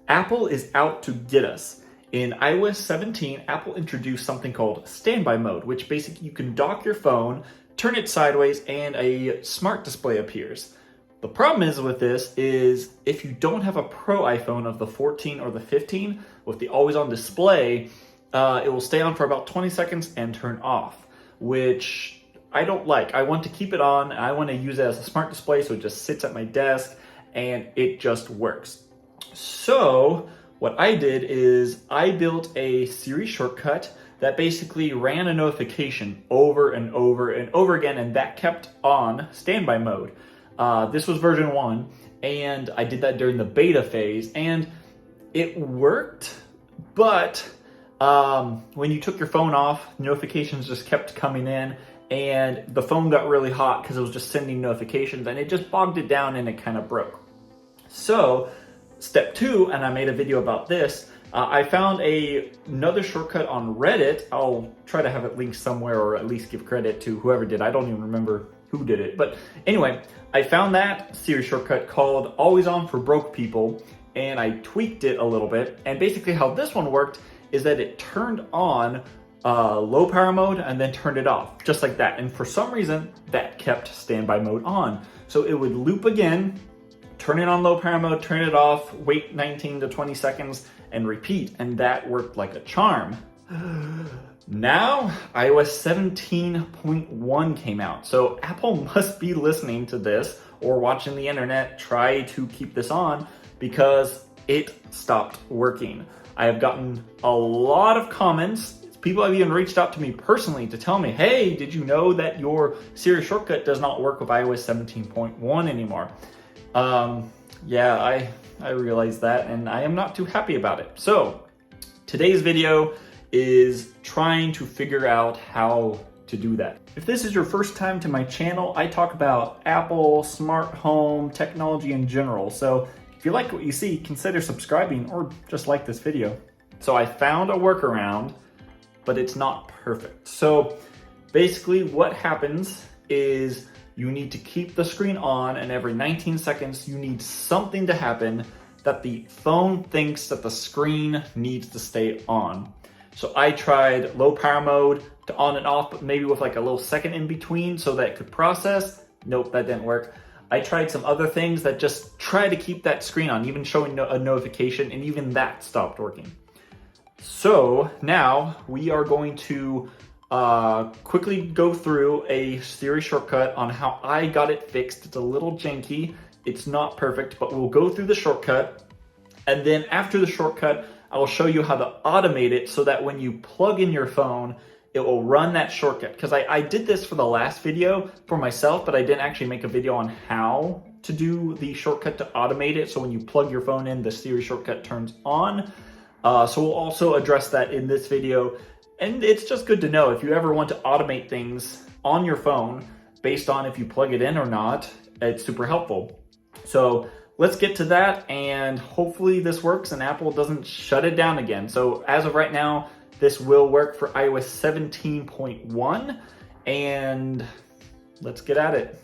Apple is out to get us. In iOS 17, Apple introduced something called standby mode, which basically you can dock your phone, turn it sideways, and a smart display appears. The problem is with this is if you don't have a Pro iPhone of the 14 or the 15 with the always-on display, it will stay on for about 20 seconds and turn off, which I don't like. I want to keep it on. I want to use it as a smart display so it just sits at my desk and it just works. So what I did is I built a Siri shortcut that basically ran a notification over and over and over again, and that kept on standby mode. This was version 1, and I did that during the beta phase, and it worked, but when you took your phone off, notifications just kept coming in, and the phone got really hot because it was just sending notifications, and it just bogged it down and it kind of broke. So step 2, and I made a video about this, I found another shortcut on Reddit. I'll try to have it linked somewhere, or at least give credit to whoever did. I don't even remember who did it. But anyway, I found that Siri shortcut called Always On for Broke People, and I tweaked it a little bit. And basically how this one worked is that it turned on low power mode and then turned it off, just like that. And for some reason, that kept standby mode on. So it would loop again, turn it on low power mode, turn it off, wait 19 to 20 seconds, and repeat. And that worked like a charm. Now, iOS 17.1 came out. So Apple must be listening to this or watching the internet try to keep this on because it stopped working. I have gotten a lot of comments. People have even reached out to me personally to tell me, hey, did you know that your Siri shortcut does not work with iOS 17.1 anymore? Yeah, I realized that, and I am not too happy about it. So today's video is trying to figure out how to do that. If this is your first time to my channel, I talk about Apple, smart home, technology in general. So if you like what you see, consider subscribing or just like this video. So I found a workaround, but it's not perfect. So basically what happens is you need to keep the screen on, and every 19 seconds you need something to happen that the phone thinks that the screen needs to stay on. So I tried low power mode to on and off, but maybe with like a little second in between so that it could process. Nope, that didn't work. I tried some other things that just try to keep that screen on, even showing a notification, and even that stopped working. So now we are going to quickly go through a Siri shortcut on how I got it fixed. It's a little janky. It's not perfect, but we'll go through the shortcut. And then after the shortcut, I will show you how to automate it so that when you plug in your phone, it will run that shortcut. Because I did this for the last video for myself, but I didn't actually make a video on how to do the shortcut to automate it. So when you plug your phone in, the Siri shortcut turns on. So we'll also address that in this video. And it's just good to know if you ever want to automate things on your phone based on if you plug it in or not, it's super helpful. So let's get to that, and hopefully this works and Apple doesn't shut it down again. So as of right now, this will work for iOS 17.1, and let's get at it.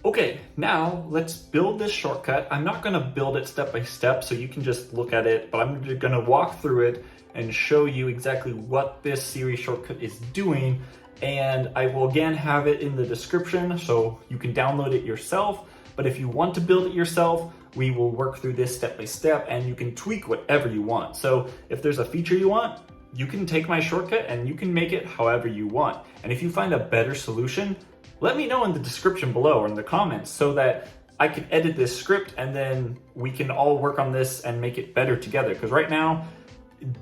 Okay, now let's build this shortcut. I'm not gonna build it step by step so you can just look at it, but I'm just gonna walk through it and show you exactly what this Siri shortcut is doing. And I will again have it in the description so you can download it yourself. But if you want to build it yourself, we will work through this step by step, and you can tweak whatever you want. So if there's a feature you want, you can take my shortcut and you can make it however you want. And if you find a better solution, let me know in the description below or in the comments so that I can edit this script and then we can all work on this and make it better together. Because right now,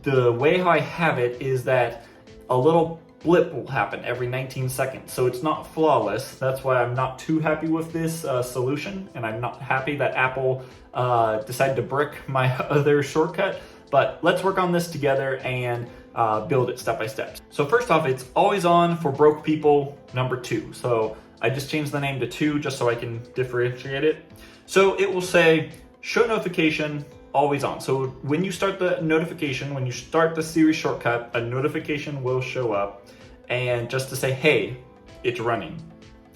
the way how I have it is that a little blip will happen every 19 seconds. So it's not flawless. That's why I'm not too happy with this solution. And I'm not happy that Apple decided to brick my other shortcut. But let's work on this together and build it step by step. So first off, it's always on for broke people, number 2. So I just changed the name to 2 just so I can differentiate it. So it will say show notification, always on. So when you start the notification, when you start the Siri shortcut, a notification will show up and just to say, hey, it's running.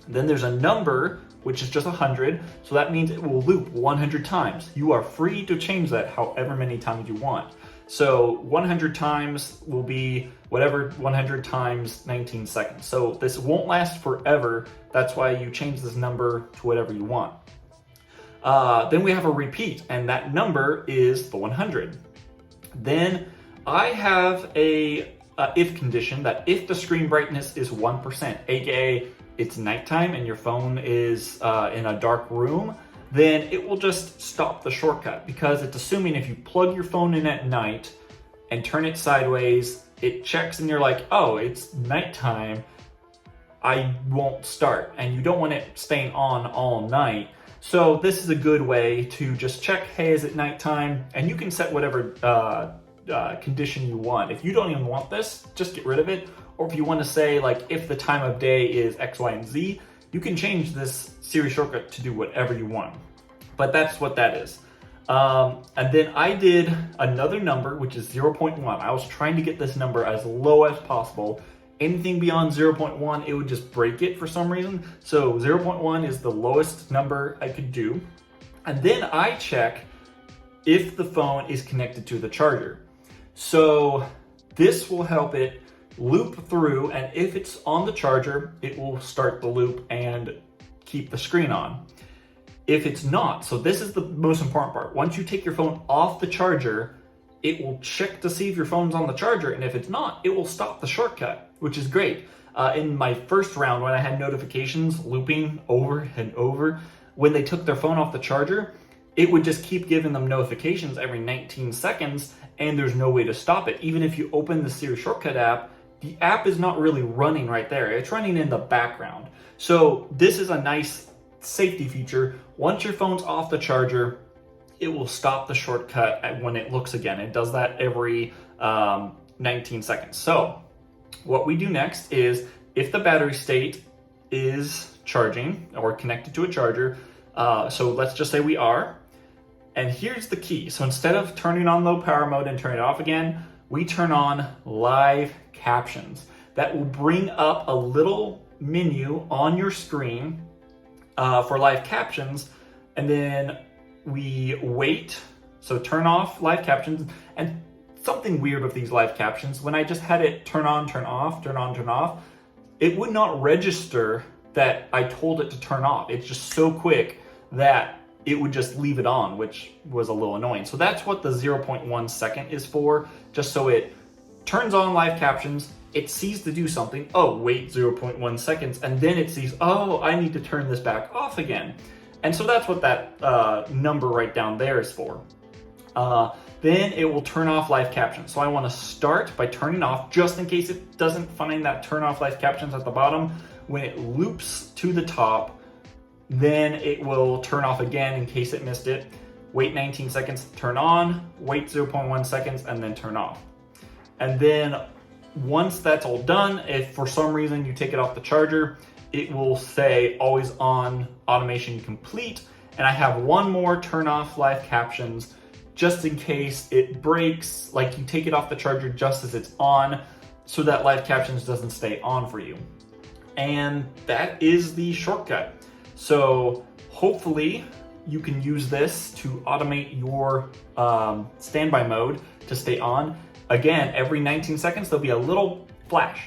Then there's a number which is just 100. So that means it will loop 100 times. You are free to change that however many times you want. So 100 times will be whatever 100 times 19 seconds. So this won't last forever. That's why you change this number to whatever you want. Then we have a repeat, and that number is the 100. Then I have a if condition that if the screen brightness is 1%, aka it's nighttime and your phone is in a dark room, then it will just stop the shortcut, because it's assuming if you plug your phone in at night and turn it sideways, it checks and you're like, oh, it's nighttime, I won't start. And you don't want it staying on all night. So this is a good way to just check, hey, is it nighttime? And you can set whatever condition you want. If you don't even want this, just get rid of it. Or if you want to say, like, if the time of day is X, Y, and Z, you can change this Siri shortcut to do whatever you want. But that's what that is. And then I did another number, which is 0.1. I was trying to get this number as low as possible. Anything beyond 0.1, it would just break it for some reason. So 0.1 is the lowest number I could do. And then I check if the phone is connected to the charger. So this will help it loop through, and if it's on the charger, it will start the loop and keep the screen on. If it's not, so this is the most important part. Once you take your phone off the charger, it will check to see if your phone's on the charger, and if it's not, it will stop the shortcut, which is great. In my first round, when I had notifications looping over and over, when they took their phone off the charger, it would just keep giving them notifications every 19 seconds, and there's no way to stop it. Even if you open the Siri Shortcut app, the app is not really running right there. It's running in the background. So this is a nice safety feature. Once your phone's off the charger, it will stop the shortcut when it looks again. It does that every 19 seconds. So what we do next is, if the battery state is charging or connected to a charger, so let's just say we are, and here's the key. So instead of turning on low power mode and turning it off again, we turn on live captions. That will bring up a little menu on your screen for live captions, and then we wait. So turn off live captions. And something weird with these live captions, when I just had it turn on, turn off, turn on, turn off, it would not register that I told it to turn off. It's just so quick that it would just leave it on, which was a little annoying. So that's what the 0.1 second is for, just so it turns on live captions, it sees to do something, oh, wait 0.1 seconds, and then it sees, oh, I need to turn this back off again. And so that's what that number right down there is for. Then it will turn off live captions. So I want to start by turning off, just in case it doesn't find that turn off live captions at the bottom. When it loops to the top, then it will turn off again in case it missed it. Wait 19 seconds, turn on, wait 0.1 seconds, and then turn off. And then once that's all done, if for some reason you take it off the charger, it will say always on, automation complete. And I have one more turn off live captions, just in case it breaks, like you take it off the charger just as it's on, so that live captions doesn't stay on for you. And that is the shortcut. So hopefully you can use this to automate your standby mode to stay on. Again, every 19 seconds, there'll be a little flash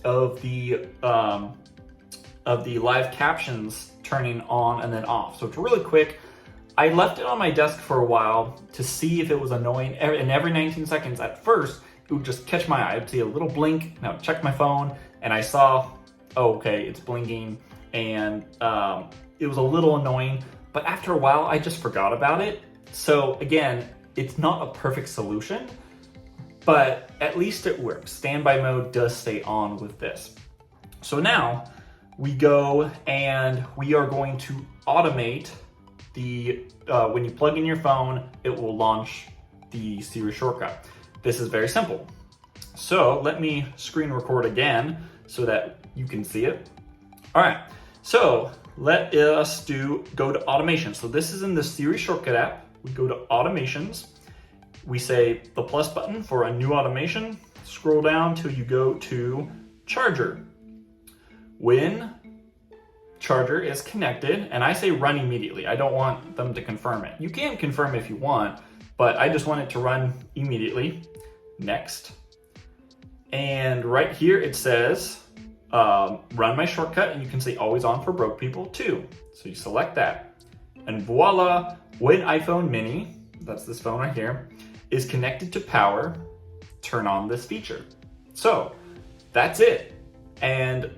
of the live captions turning on and then off. So it's really quick. I left it on my desk for a while to see if it was annoying. And every 19 seconds at first, it would just catch my eye. I'd see a little blink, and I would check my phone, and I saw, oh, okay, it's blinking. And it was a little annoying, but after a while, I just forgot about it. So again, it's not a perfect solution, but at least it works. Standby mode does stay on with this. So now we go and we are going to automate the, when you plug in your phone, it will launch the Siri shortcut. This is very simple. So let me screen record again so that you can see it. All right, so let us go to automation. So this is in the Siri Shortcut app. We go to automations. We say the plus button for a new automation. Scroll down till you go to charger. When charger is connected, and I say run immediately. I don't want them to confirm it. You can confirm if you want, but I just want it to run immediately. Next. And right here it says, run my shortcut, and you can say always on for broke people too. So you select that. And voila, when iPhone mini, that's this phone right here, is connected to power, turn on this feature. So that's it. And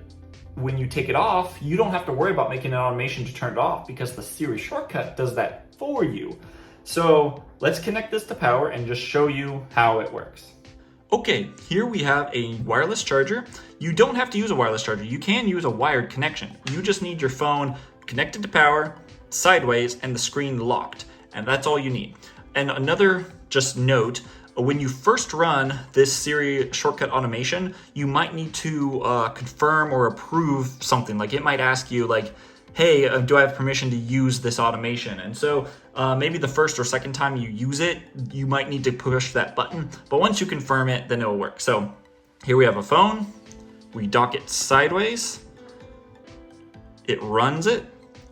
when you take it off, you don't have to worry about making an automation to turn it off because the Siri shortcut does that for you. So let's connect this to power and just show you how it works. Okay, here we have a wireless charger. You don't have to use a wireless charger. You can use a wired connection. You just need your phone connected to power, sideways, and the screen locked. And that's all you need. And another just note, when you first run this Siri shortcut automation, you might need to confirm or approve something. Like it might ask you like, hey, do I have permission to use this automation? And so maybe the first or second time you use it, you might need to push that button. But once you confirm it, then it'll work. So here we have a phone. We dock it sideways. It runs it.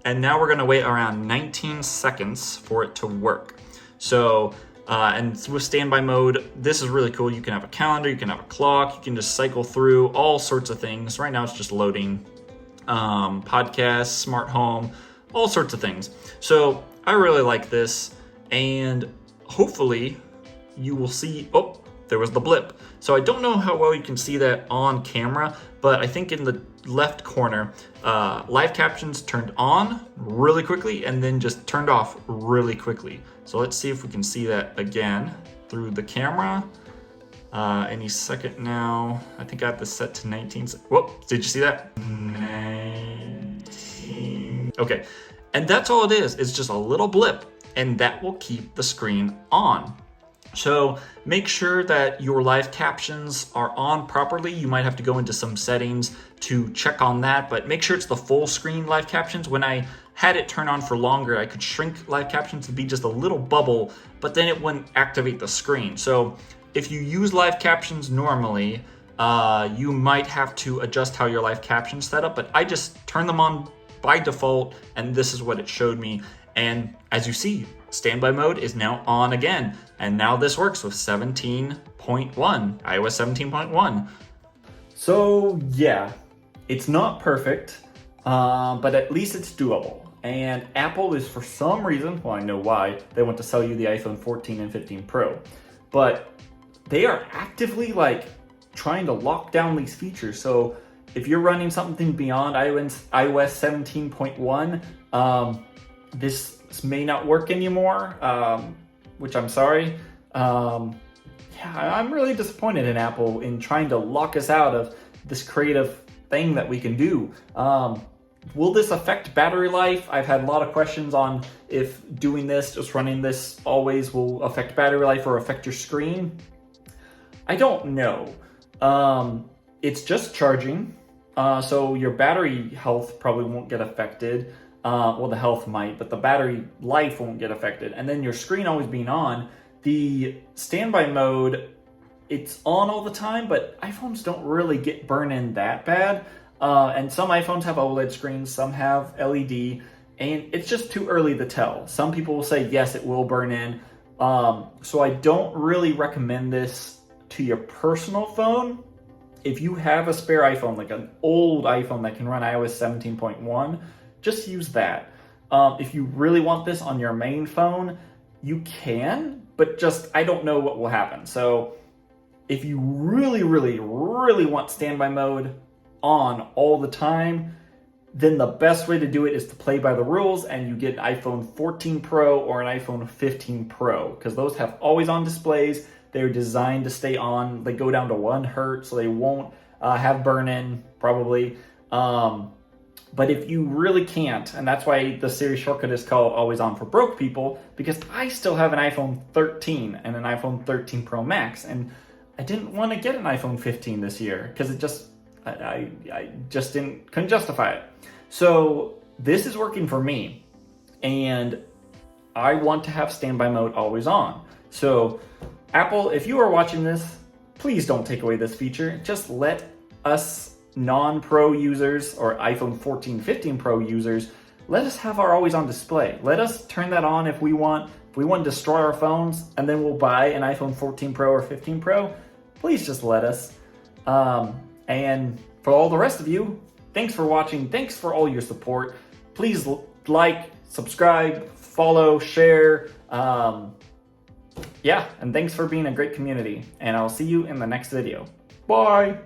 And now we're gonna wait around 19 seconds for it to work. So, and with standby mode, this is really cool. You can have a calendar, you can have a clock, you can just cycle through all sorts of things. Right now it's just loading podcasts, smart home, all sorts of things. So I really like this, and hopefully you will see, oh, there was the blip. So I don't know how well you can see that on camera, but I think in the left corner, live captions turned on really quickly and then just turned off really quickly. So let's see if we can see that again through the camera. Any second now. I think I have this set to 19. Whoa, did you see that? 19. Okay, and that's all it is. It's just a little blip, and that will keep the screen on. So make sure that your live captions are on properly. You might have to go into some settings to check on that, but make sure it's the full screen live captions. When I had it turn on for longer, I could shrink live captions to be just a little bubble, but then it wouldn't activate the screen. So if you use live captions normally, you might have to adjust how your live captions set up, but I just turned them on by default, and this is what it showed me. And as you see, standby mode is now on again. And now this works with 17.1, iOS 17.1. So yeah, it's not perfect, but at least it's doable. And Apple is, for some reason, well, I know why, they want to sell you the iPhone 14 and 15 Pro, but they are actively like trying to lock down these features. So if you're running something beyond iOS 17.1, this may not work anymore, which I'm sorry. Yeah, I'm really disappointed in Apple in trying to lock us out of this creative thing that we can do. Will this affect battery life? I've had a lot of questions on if doing this, just running this always, will affect battery life or affect your screen. I don't know. It's just charging, so your battery health probably won't get affected. Well, the health might, but the battery life won't get affected. And then your screen always being on, the standby mode, it's on all the time, but iPhones don't really get burn-in that bad. And some iPhones have OLED screens, some have LED, and it's just too early to tell. Some people will say, yes, it will burn in. So I don't really recommend this to your personal phone. If you have a spare iPhone, like an old iPhone that can run iOS 17.1, just use that. If you really want this on your main phone, you can, but just, I don't know what will happen. So if you really, really, really want standby mode on all the time, then the best way to do it is to play by the rules, and you get an iPhone 14 Pro or an iPhone 15 Pro, because those have always on displays. They're designed to stay on. They go down to 1 hertz, so they won't have burn-in, probably. But if you really can't, and that's why the Siri shortcut is called always on for broke people, because I still have an iPhone 13 and an iPhone 13 Pro Max, and I didn't want to get an iPhone 15 this year because it just, I just couldn't justify it. So this is working for me, and I want to have standby mode always on. So Apple, if you are watching this, please don't take away this feature. Just let us non-Pro users or iPhone 14, 15 Pro users, let us have our always on display. Let us turn that on if we want. If we want to destroy our phones and then we'll buy an iPhone 14 Pro or 15 Pro, please just let us. And for all the rest of you, thanks for watching. Thanks for all your support. Please like, subscribe, follow, share. Yeah, and thanks for being a great community. And I'll see you in the next video. Bye.